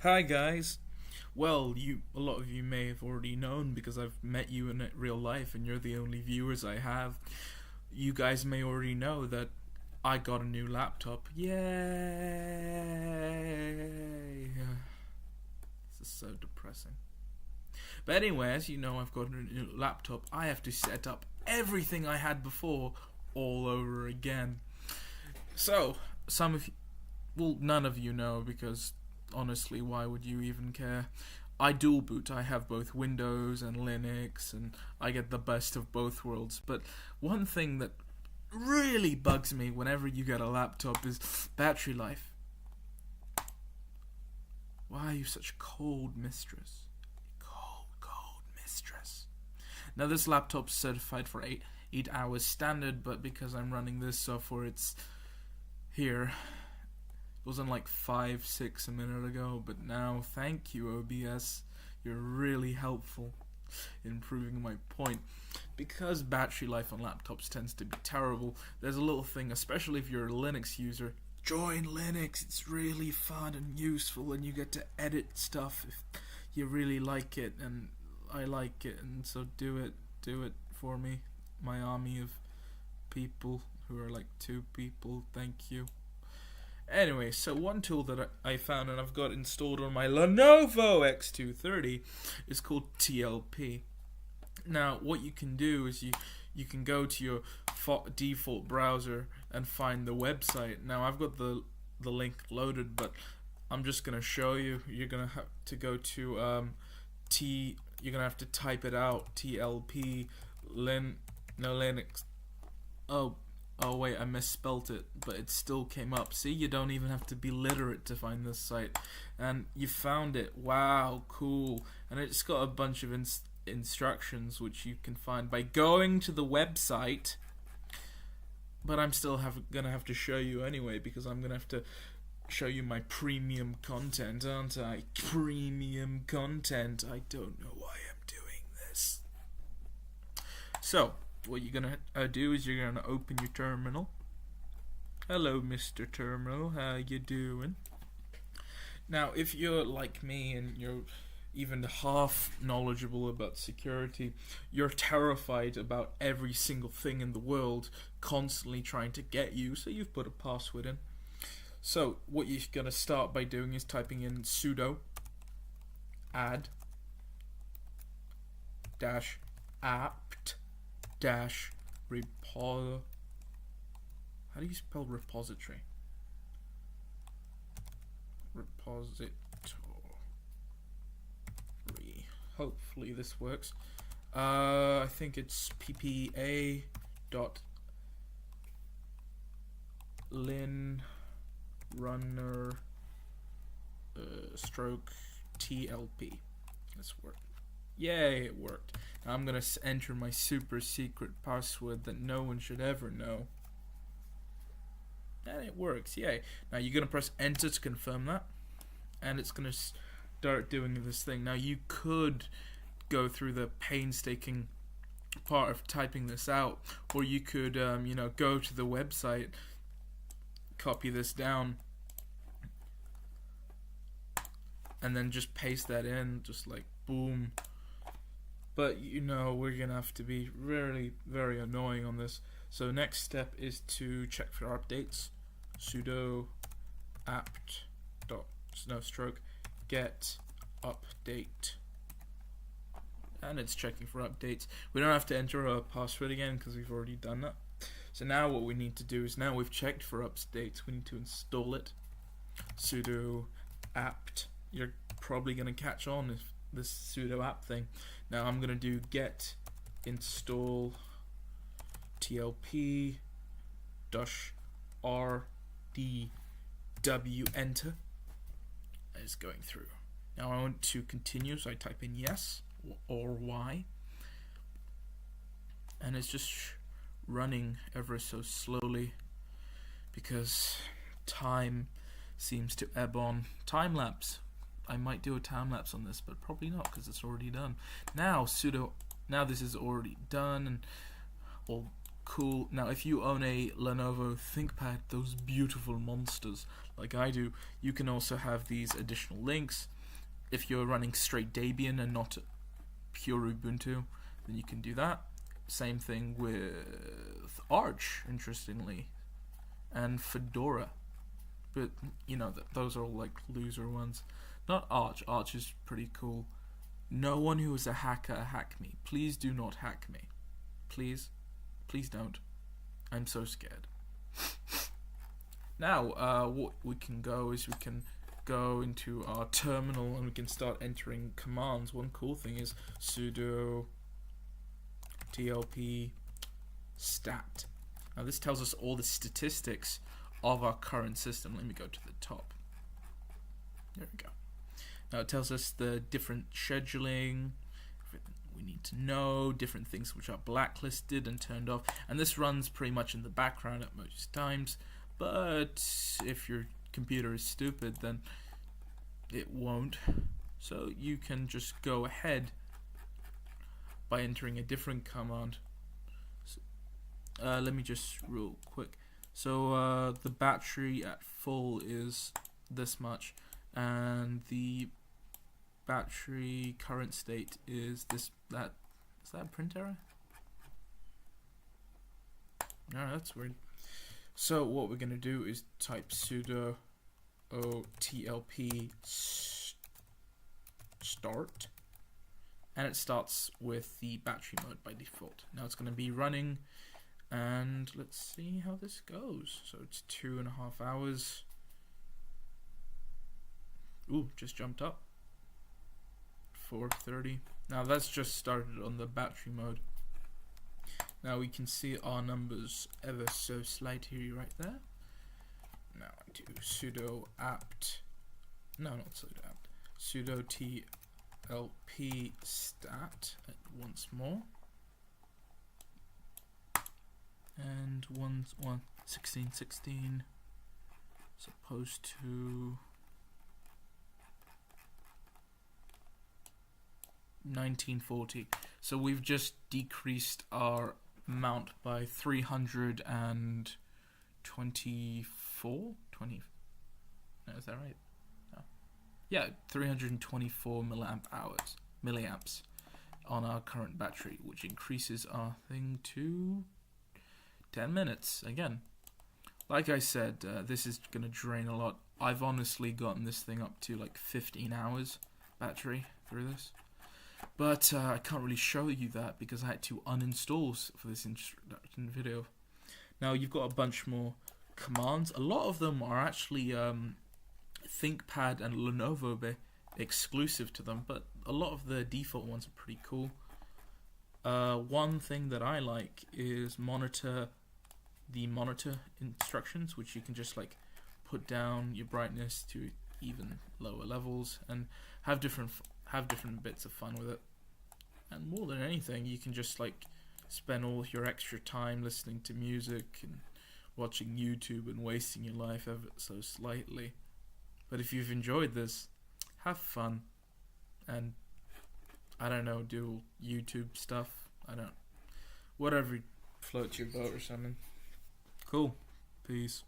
Hi guys. Well, a lot of you may have already known because I've met you in real life and you're the only viewers I have. You guys may already know that I got a new laptop. Yay! This is so depressing. But anyway, as you know, I've got a new laptop. I have to set up everything I had before all over again. So, none of you know because honestly, why would you even care? I dual boot. I have both Windows and Linux, and I get the best of both worlds. But one thing that really bugs me whenever you get a laptop is battery life. Why are you such a cold mistress? Cold mistress. Now this laptop's certified for 8 hours standard, but because I'm running this software, it's here. It wasn't like 5-6 a minute ago, but now, thank you OBS, you're really helpful in proving my point. Because battery life on laptops tends to be terrible, there's a little thing, especially if you're a Linux user, join Linux, it's really fun and useful and you get to edit stuff if you really like it, and I like it, and so do it for me, my army of people who are like 2 people, thank you. Anyway, so one tool that I found and I've got installed on my Lenovo X230 is called TLP. Now, what you can do is you can go to your default browser and find the website. Now, I've got the link loaded, but I'm just going to show you. You're going to have to go to you're going to have to type it out, TLP Linux. Oh wait, I misspelt it, but it still came up. See, you don't even have to be literate to find this site. And you found it. Wow, cool. And it's got a bunch of instructions which you can find by going to the website. But I'm still gonna have to show you anyway, because I'm gonna have to show you my premium content, aren't I? Premium content. I don't know why I'm doing this. So, what you're gonna do is you're gonna open your terminal. Hello, Mr. Terminal, how you doing? Now, if you're like me and you're even half knowledgeable about security, you're terrified about every single thing in the world constantly trying to get you, so you've put a password in. So, what you're gonna start by doing is typing in sudo add -apt -repo. How do you spell repository? Repository. Hopefully this works. I think it's ppa.lin runner stroke TLP. Let's work. Yay, it worked. Now I'm going to enter my super secret password that no one should ever know. And it works, yay. Now you're going to press enter to confirm that. And it's going to start doing this thing. Now you could go through the painstaking part of typing this out. Or you could, go to the website, copy this down, and then just paste that in, just like boom. But we're gonna have to be really very annoying on this. So next step is to check for updates. Sudo apt get update, and it's checking for updates. We don't have to enter a password again because we've already done that. So now what we need to do is, now we've checked for updates, we need to install it. Sudo apt. You're probably gonna catch on if this sudo apt thing. Now I'm gonna do get install TLP -rdw, enter. It's going through. Now I want to continue, so I type in yes or Y, and it's just running ever so slowly because time seems to ebb on. Time lapse. I might do a time lapse on this, but probably not because it's already done. Now this is already done, and all cool. Now, if you own a Lenovo ThinkPad, those beautiful monsters like I do, you can also have these additional links. if you're running straight Debian and not pure Ubuntu, then you can do that. Same thing with Arch, interestingly, and Fedora. But, you know, those are all like loser ones. Not Arch. Arch is pretty cool. No one who is a hacker hack me. Please do not hack me. Please. Please don't. I'm so scared. Now, what we can go is we can go into our terminal and we can start entering commands. One cool thing is sudo tlp stat. Now this tells us all the statistics of our current system. Let me go to the top. There we go. Now it tells us the different scheduling, everything we need to know, different things which are blacklisted and turned off, and this runs pretty much in the background at most times, but if your computer is stupid then it won't. So you can just go ahead by entering a different command. So, let me just real quick. So the battery at full is this much, and the battery current state is this. Is that a print error? No, that's weird. So what we're gonna do is type sudo tlp start, and it starts with the battery mode by default. Now it's going to be running, and let's see how this goes. So it's 2.5 hours. Ooh, just jumped up. 4:30. Now that's just started on the battery mode. Now we can see our numbers ever so slightly right there. Now I do sudo apt, no, not sudo apt, sudo tlp stat once more, and 1616 as opposed to 1940. So we've just decreased our amount by 324. No, is that right? No. Yeah, 324 milliamps on our current battery, which increases our thing to 10 minutes again. Like I said, this is going to drain a lot. I've honestly gotten this thing up to like 15 hours battery through this. But I can't really show you that because I had to uninstall for this introduction video. Now you've got a bunch more commands. A lot of them are actually ThinkPad and Lenovo exclusive to them, but a lot of the default ones are pretty cool. One thing that I like is monitor instructions, which you can just like put down your brightness to even lower levels and have different bits of fun with it. And more than anything, you can just like spend all your extra time listening to music and watching YouTube and wasting your life ever so slightly. But if you've enjoyed this, have fun and I don't know, do YouTube stuff. Whatever floats your boat or something. Cool. Peace.